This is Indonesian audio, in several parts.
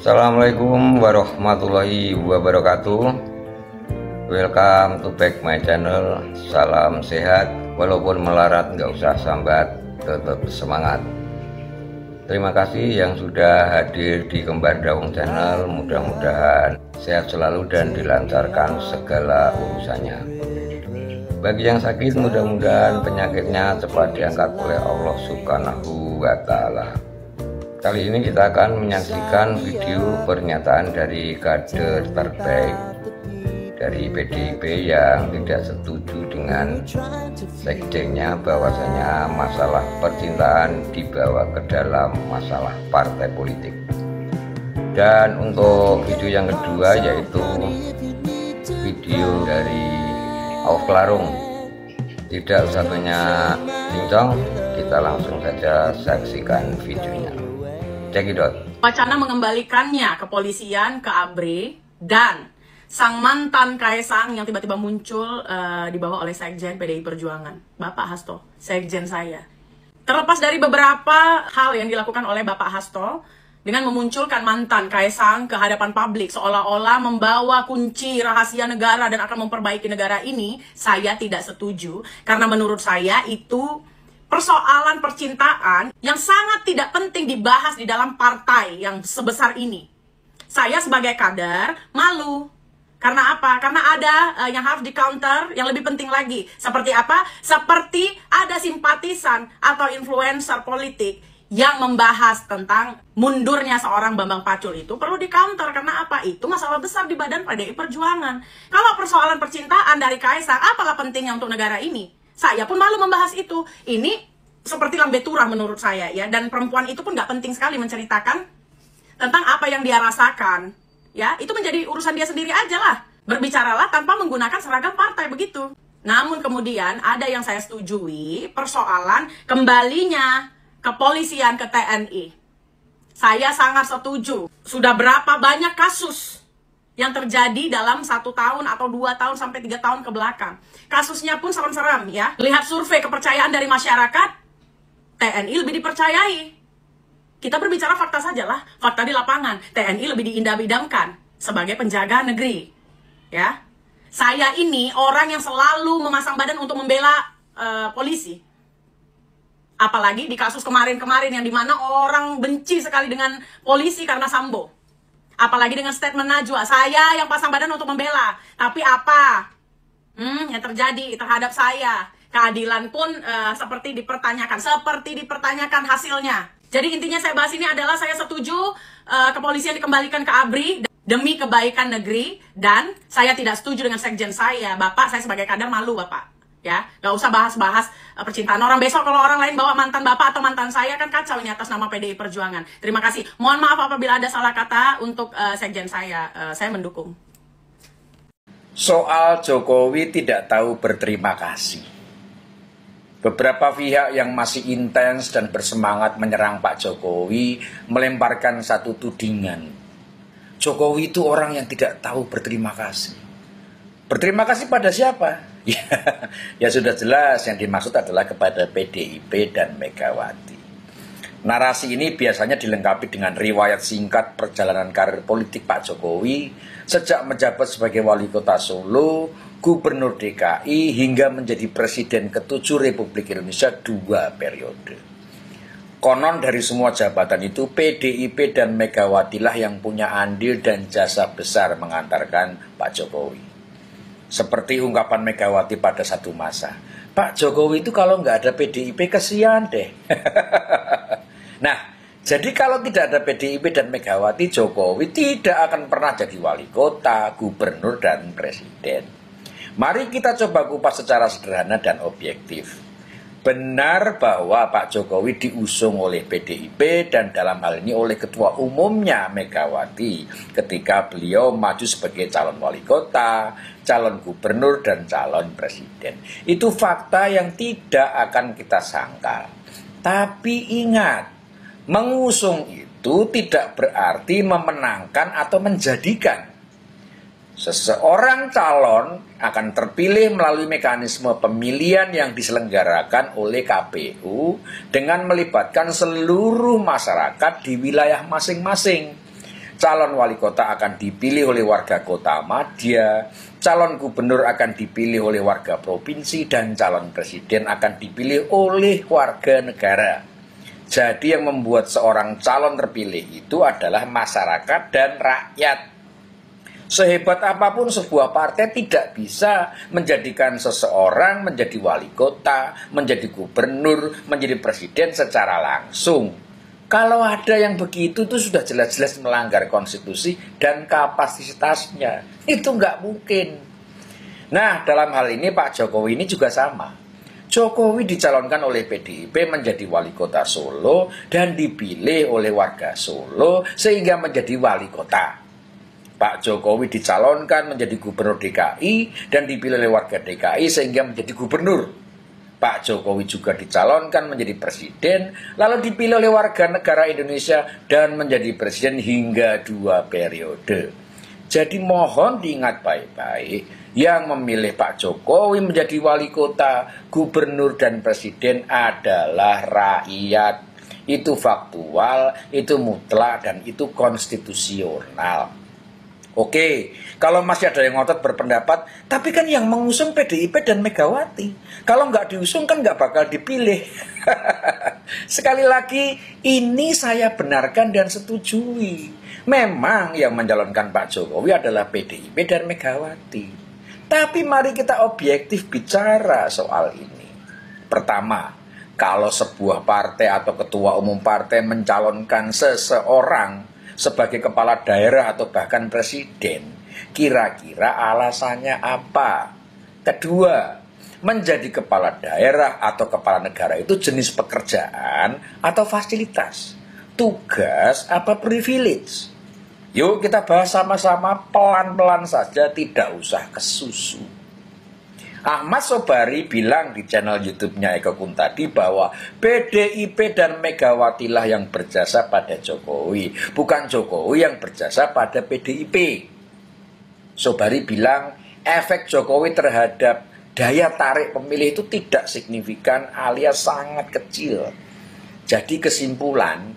Assalamualaikum warahmatullahi wabarakatuh. Welcome to back my channel. Salam sehat, walaupun melarat nggak usah sambat, tetap semangat. Terima kasih yang sudah hadir di Kembar Dawung channel. Mudah-mudahan sehat selalu dan dilancarkan segala urusannya. Bagi yang sakit, mudah-mudahan penyakitnya cepat diangkat oleh Allah Subhanahu wa Ta'ala. Kali ini kita akan menyaksikan video pernyataan dari kader terbaik dari PDIP yang tidak setuju dengan sekjennya bahwasanya masalah percintaan dibawa ke dalam masalah partai politik. Dan untuk video yang kedua yaitu video dari Auf Klarung. Tidak usah banyak bincang, kita langsung saja saksikan videonya. Cekidot. Wacana mengembalikannya kepolisian ke ABRI dan sang mantan Kaisang yang tiba-tiba muncul dibawa oleh Sekjen PDI Perjuangan, Bapak Hasto, Sekjen saya. Terlepas dari beberapa hal yang dilakukan oleh Bapak Hasto dengan memunculkan mantan Kaisang ke hadapan publik seolah-olah membawa kunci rahasia negara dan akan memperbaiki negara ini, saya tidak setuju karena menurut saya itu persoalan percintaan yang sangat tidak penting dibahas di dalam partai yang sebesar ini. Saya sebagai kader malu. Karena apa? Karena ada yang harus di-counter yang lebih penting lagi. Seperti apa? Seperti ada simpatisan atau influencer politik yang membahas tentang mundurnya seorang Bambang Pacul itu perlu di-counter. Karena apa? Itu masalah besar di badan PDI Perjuangan. Kalau persoalan percintaan dari Kaisang, apalah pentingnya untuk negara ini? Saya pun malu membahas itu. Ini seperti lambe turah menurut saya ya. Dan perempuan itu pun gak penting sekali menceritakan tentang apa yang dia rasakan. Ya, itu menjadi urusan dia sendiri aja lah. Berbicaralah tanpa menggunakan seragam partai begitu. Namun kemudian ada yang saya setujui, persoalan kembalinya kepolisian ke TNI. Saya sangat setuju. Sudah berapa banyak kasus yang terjadi dalam 1 tahun atau 2 tahun sampai 3 tahun ke belakang. Kasusnya pun serem-serem ya. Lihat survei kepercayaan dari masyarakat, TNI lebih dipercayai. Kita berbicara fakta sajalah, fakta di lapangan. TNI lebih diindah-idamkan sebagai penjaga negeri. Ya. Saya ini orang yang selalu memasang badan untuk membela polisi. Apalagi di kasus kemarin-kemarin yang dimana orang benci sekali dengan polisi karena Sambo. Apalagi dengan statement Najwa, saya yang pasang badan untuk membela. Tapi apa yang terjadi terhadap saya? Keadilan pun seperti dipertanyakan hasilnya. Jadi intinya saya bahas ini adalah saya setuju kepolisian dikembalikan ke ABRI demi kebaikan negeri. Dan saya tidak setuju dengan sekjen saya. Bapak, saya sebagai kader malu Bapak. Ya, gak usah bahas-bahas percintaan orang. Besok kalau orang lain bawa mantan bapak atau mantan saya kan kacau ini atas nama PDI Perjuangan. Terima kasih. Mohon maaf apabila ada salah kata untuk sekjen saya. Saya mendukung. Soal Jokowi tidak tahu berterima kasih. Beberapa pihak yang masih intens dan bersemangat menyerang Pak Jokowi melemparkan satu tudingan. Jokowi itu orang yang tidak tahu berterima kasih. Berterima kasih pada siapa? Ya sudah jelas yang dimaksud adalah kepada PDIP dan Megawati. Narasi ini biasanya dilengkapi dengan riwayat singkat perjalanan karir politik Pak Jokowi sejak menjabat sebagai wali kota Solo, gubernur DKI hingga menjadi presiden ke-7 Republik Indonesia 2 periode. Konon dari semua jabatan itu PDIP dan Megawati lah yang punya andil dan jasa besar mengantarkan Pak Jokowi. Seperti ungkapan Megawati pada satu masa, Pak Jokowi itu kalau nggak ada PDIP kesian deh. Nah, jadi kalau tidak ada PDIP dan Megawati, Jokowi tidak akan pernah jadi wali kota, gubernur, dan presiden. Mari kita coba kupas secara sederhana dan objektif. Benar bahwa Pak Jokowi diusung oleh PDIP dan dalam hal ini oleh ketua umumnya Megawati ketika beliau maju sebagai calon wali kota, calon gubernur, dan calon presiden. Itu fakta yang tidak akan kita sangkal. Tapi ingat, mengusung itu tidak berarti memenangkan atau menjadikan. Seseorang calon akan terpilih melalui mekanisme pemilihan yang diselenggarakan oleh KPU dengan melibatkan seluruh masyarakat di wilayah masing-masing. calon wali kota akan dipilih oleh warga kota madya, calon gubernur akan dipilih oleh warga provinsi, dan calon presiden akan dipilih oleh warga negara. Jadi yang membuat seorang calon terpilih itu adalah masyarakat dan rakyat. Sehebat apapun sebuah partai tidak bisa menjadikan seseorang menjadi wali kota, menjadi gubernur, menjadi presiden secara langsung. Kalau ada yang begitu itu sudah jelas-jelas melanggar konstitusi dan kapasitasnya. Itu nggak mungkin. Nah, dalam hal ini Pak Jokowi ini juga sama. Jokowi dicalonkan oleh PDIP menjadi wali kota Solo dan dipilih oleh warga Solo sehingga menjadi wali kota. Pak Jokowi dicalonkan menjadi gubernur DKI dan dipilih oleh warga DKI sehingga menjadi gubernur. Pak Jokowi juga dicalonkan menjadi presiden, lalu dipilih oleh warga negara Indonesia dan menjadi presiden hingga 2 periode. Jadi mohon diingat baik-baik, yang memilih Pak Jokowi menjadi wali kota, gubernur, dan presiden adalah rakyat. Itu faktual, itu mutlak, dan itu konstitusional. Oke, kalau masih ada yang ngotot berpendapat, tapi kan yang mengusung PDIP dan Megawati. Kalau nggak diusung kan nggak bakal dipilih. Sekali lagi, ini saya benarkan dan setujui. Memang yang mencalonkan Pak Jokowi adalah PDIP dan Megawati. Tapi mari kita objektif bicara soal ini. Pertama, kalau sebuah partai atau ketua umum partai mencalonkan seseorang sebagai kepala daerah atau bahkan presiden, kira-kira alasannya apa? Kedua, menjadi kepala daerah atau kepala negara itu jenis pekerjaan atau fasilitas, tugas apa privilege? Yuk kita bahas sama-sama pelan-pelan saja, tidak usah kesusu. Ahmad Sobari bilang di channel YouTube-nya Eko Kuntadi bahwa PDIP dan Megawati lah yang berjasa pada Jokowi, bukan Jokowi yang berjasa pada PDIP. Sobari bilang efek Jokowi terhadap daya tarik pemilih itu tidak signifikan alias sangat kecil. Jadi kesimpulan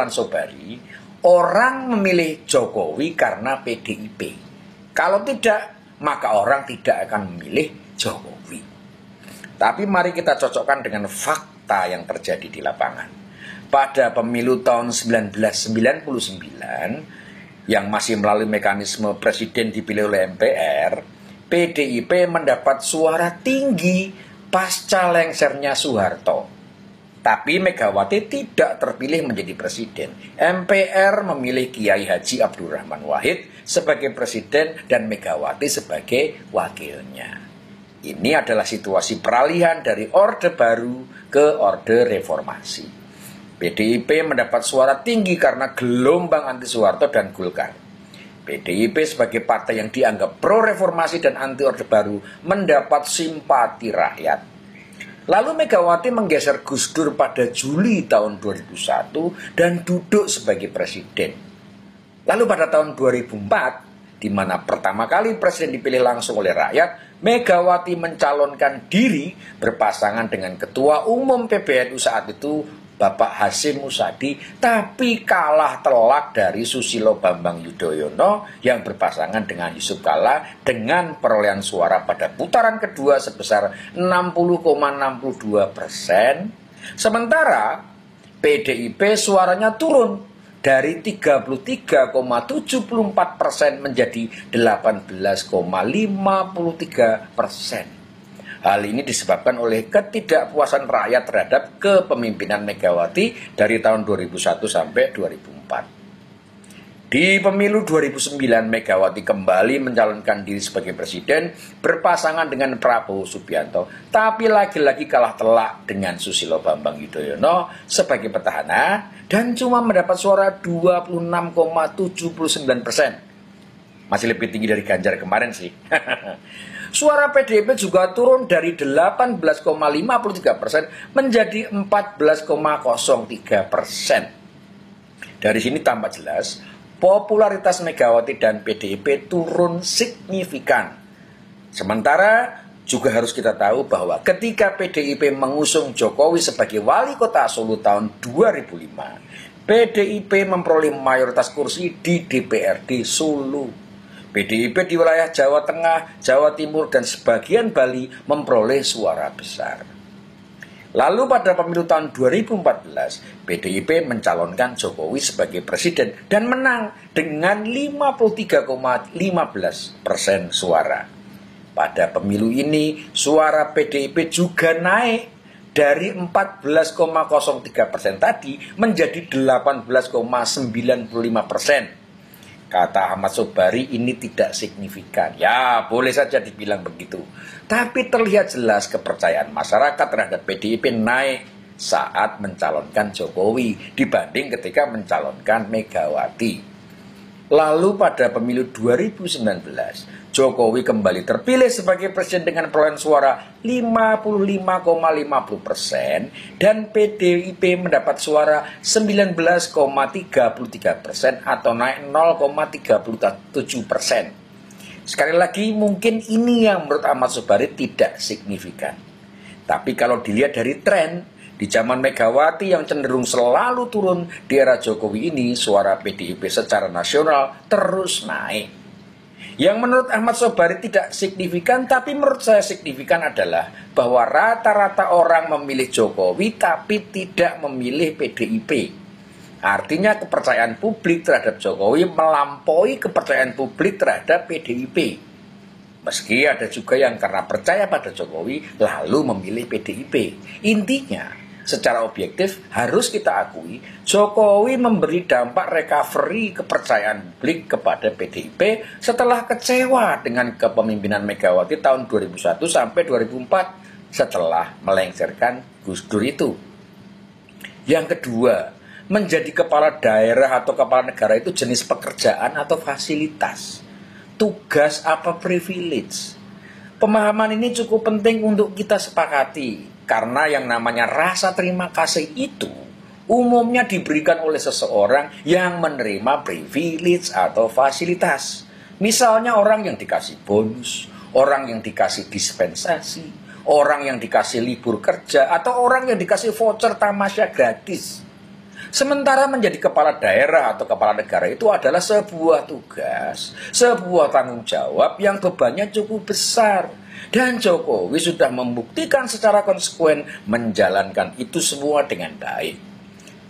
Sobari, orang memilih Jokowi karena PDIP. Kalau tidak, maka orang tidak akan memilih Jokowi. Tapi mari kita cocokkan dengan fakta yang terjadi di lapangan. Pada pemilu tahun 1999, yang masih melalui mekanisme presiden dipilih oleh MPR, PDIP mendapat suara tinggi pasca lengsernya Soeharto. Tapi Megawati tidak terpilih menjadi presiden. MPR memilih Kiai Haji Abdurrahman Wahid sebagai presiden dan Megawati sebagai wakilnya. Ini adalah situasi peralihan dari Orde Baru ke Orde Reformasi. PDIP mendapat suara tinggi karena gelombang anti Soeharto dan Golkar. PDIP sebagai partai yang dianggap pro-reformasi dan anti Orde Baru mendapat simpati rakyat. Lalu Megawati menggeser Gus Dur pada Juli tahun 2001 dan duduk sebagai presiden. Lalu pada tahun 2004, di mana pertama kali presiden dipilih langsung oleh rakyat, Megawati mencalonkan diri berpasangan dengan Ketua Umum PBNU saat itu, Bapak Hasyim Muzadi, tapi kalah telak dari Susilo Bambang Yudhoyono yang berpasangan dengan Yusuf Kalla dengan perolehan suara pada putaran kedua sebesar 60,62%. Sementara PDIP suaranya turun dari 33,74% menjadi 18,53%. Hal ini disebabkan oleh ketidakpuasan rakyat terhadap kepemimpinan Megawati dari tahun 2001 sampai 2004. Di pemilu 2009, Megawati kembali mencalonkan diri sebagai presiden berpasangan dengan Prabowo Subianto, tapi lagi-lagi kalah telak dengan Susilo Bambang Yudhoyono sebagai petahana dan cuma mendapat suara 26,79%. Masih lebih tinggi dari Ganjar kemarin sih. Suara PDIP juga turun dari 18,53% menjadi 14,03%. Dari sini tampak jelas, popularitas Megawati dan PDIP turun signifikan. Sementara juga harus kita tahu bahwa ketika PDIP mengusung Jokowi sebagai wali kota Solo tahun 2005, PDIP memperoleh mayoritas kursi di DPRD Solo. PDIP di wilayah Jawa Tengah, Jawa Timur, dan sebagian Bali memperoleh suara besar. Lalu pada pemilu tahun 2014, PDIP mencalonkan Jokowi sebagai presiden dan menang dengan 53,15% suara. Pada pemilu ini, suara PDIP juga naik dari 14,03% tadi menjadi 18,95%. Kata Ahmad Sobari, ini tidak signifikan. Ya, boleh saja dibilang begitu. Tapi terlihat jelas kepercayaan masyarakat terhadap PDIP naik saat mencalonkan Jokowi dibanding ketika mencalonkan Megawati. Lalu pada pemilu 2019, Jokowi kembali terpilih sebagai presiden dengan perolehan suara 55,50% dan PDIP mendapat suara 19,33% atau naik 0,37%. Sekali lagi, mungkin ini yang menurut Ahmad Sobari tidak signifikan. Tapi kalau dilihat dari tren, di zaman Megawati yang cenderung selalu turun, di era Jokowi ini suara PDIP secara nasional terus naik. Yang menurut Ahmad Sobari tidak signifikan, tapi menurut saya signifikan adalah bahwa rata-rata orang memilih Jokowi tapi tidak memilih PDIP. Artinya kepercayaan publik terhadap Jokowi melampaui kepercayaan publik terhadap PDIP. Meski ada juga yang karena percaya pada Jokowi lalu memilih PDIP. Intinya, secara objektif harus kita akui Jokowi memberi dampak recovery kepercayaan publik kepada PDIP setelah kecewa dengan kepemimpinan Megawati tahun 2001 sampai 2004 setelah melengsarkan Gus Dur itu. Yang kedua, menjadi kepala daerah atau kepala negara itu jenis pekerjaan atau fasilitas, tugas apa privilege. Pemahaman ini cukup penting untuk kita sepakati. Karena yang namanya rasa terima kasih itu umumnya diberikan oleh seseorang yang menerima privilege atau fasilitas. Misalnya orang yang dikasih bonus, orang yang dikasih dispensasi, orang yang dikasih libur kerja, atau orang yang dikasih voucher tamasya gratis. Sementara menjadi kepala daerah atau kepala negara itu adalah sebuah tugas, sebuah tanggung jawab yang bebannya cukup besar. Dan Jokowi sudah membuktikan secara konsekuen menjalankan itu semua dengan baik.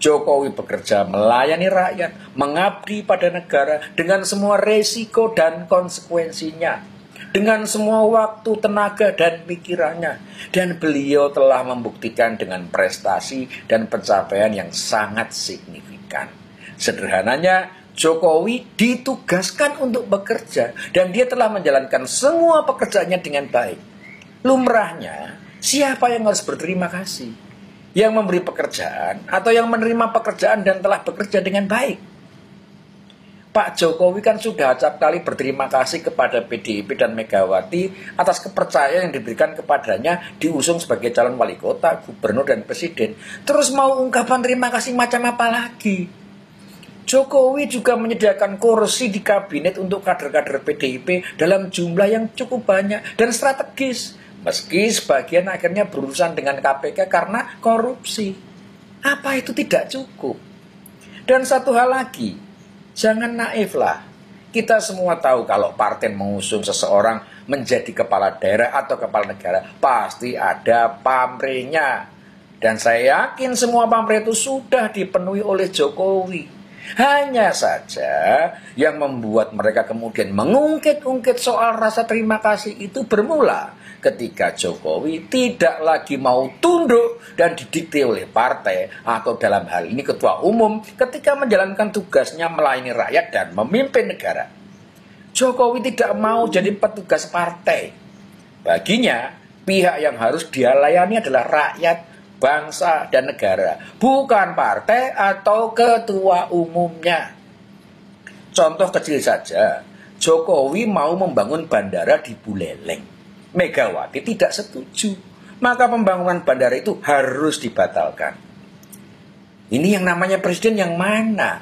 Jokowi bekerja melayani rakyat, mengabdi pada negara dengan semua resiko dan konsekuensinya. Dengan semua waktu, tenaga, dan pikirannya. Dan beliau telah membuktikan dengan prestasi dan pencapaian yang sangat signifikan. Sederhananya, Jokowi ditugaskan untuk bekerja dan dia telah menjalankan semua pekerjaannya dengan baik. Lumrahnya, siapa yang harus berterima kasih? Yang memberi pekerjaan atau yang menerima pekerjaan dan telah bekerja dengan baik? Pak Jokowi kan sudah acap kali berterima kasih kepada PDIP dan Megawati atas kepercayaan yang diberikan kepadanya diusung sebagai calon wali kota, gubernur, dan presiden. Terus mau ungkapan terima kasih macam apa lagi? Jokowi juga menyediakan kursi di kabinet untuk kader-kader PDIP dalam jumlah yang cukup banyak dan strategis. Meski sebagian akhirnya berurusan dengan KPK karena korupsi. Apa itu tidak cukup? Dan satu hal lagi, jangan naif lah. Kita semua tahu kalau partai mengusung seseorang menjadi kepala daerah atau kepala negara, pasti ada pamrihnya. Dan saya yakin semua pamrih itu sudah dipenuhi oleh Jokowi. Hanya saja yang membuat mereka kemudian mengungkit-ungkit soal rasa terima kasih itu bermula ketika Jokowi tidak lagi mau tunduk dan didikte oleh partai atau dalam hal ini ketua umum ketika menjalankan tugasnya melayani rakyat dan memimpin negara. Jokowi tidak mau jadi petugas partai. Baginya, pihak yang harus dia layani adalah rakyat, bangsa, dan negara, bukan partai atau ketua umumnya. Contoh kecil saja, Jokowi mau membangun bandara di Buleleng. Megawati tidak setuju, maka pembangunan bandara itu harus dibatalkan. Ini yang namanya presiden yang mana?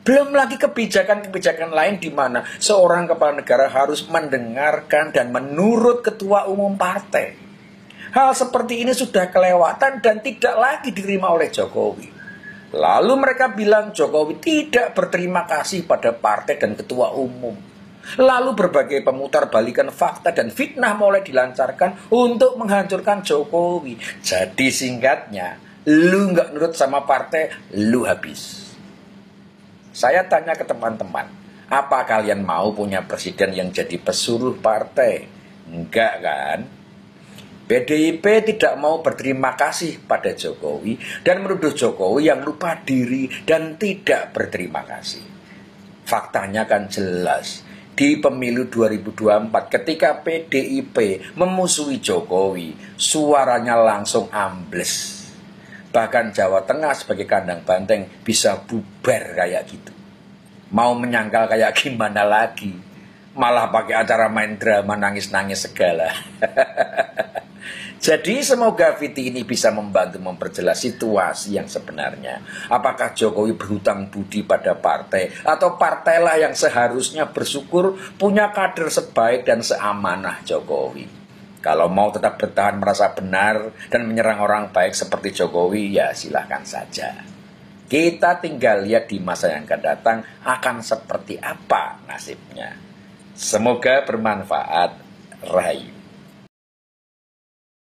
Belum lagi kebijakan-kebijakan lain di mana seorang kepala negara harus mendengarkan dan menurut ketua umum partai. Hal seperti ini sudah kelewatan dan tidak lagi diterima oleh Jokowi. Lalu mereka bilang Jokowi tidak berterima kasih pada partai dan ketua umum. Lalu berbagai pemutarbalikan fakta dan fitnah mulai dilancarkan untuk menghancurkan Jokowi. Jadi singkatnya, lu nggak nurut sama partai, lu habis. Saya tanya ke teman-teman, apa kalian mau punya presiden yang jadi pesuruh partai? Enggak kan? PDIP tidak mau berterima kasih pada Jokowi dan menuduh Jokowi yang lupa diri dan tidak berterima kasih. Faktanya kan jelas. Di pemilu 2024 ketika PDIP memusuhi Jokowi, suaranya langsung ambles. Bahkan Jawa Tengah sebagai kandang banteng bisa bubar kayak gitu. Mau menyangkal kayak gimana lagi? Malah pakai acara main drama nangis-nangis segala. Jadi semoga VT ini bisa membantu memperjelas situasi yang sebenarnya. Apakah Jokowi berhutang budi pada partai atau partailah yang seharusnya bersyukur punya kader sebaik dan seamanah Jokowi. Kalau mau tetap bertahan merasa benar dan menyerang orang baik seperti Jokowi, ya silahkan saja. Kita tinggal lihat di masa yang akan datang akan seperti apa nasibnya. Semoga bermanfaat. Rahayu.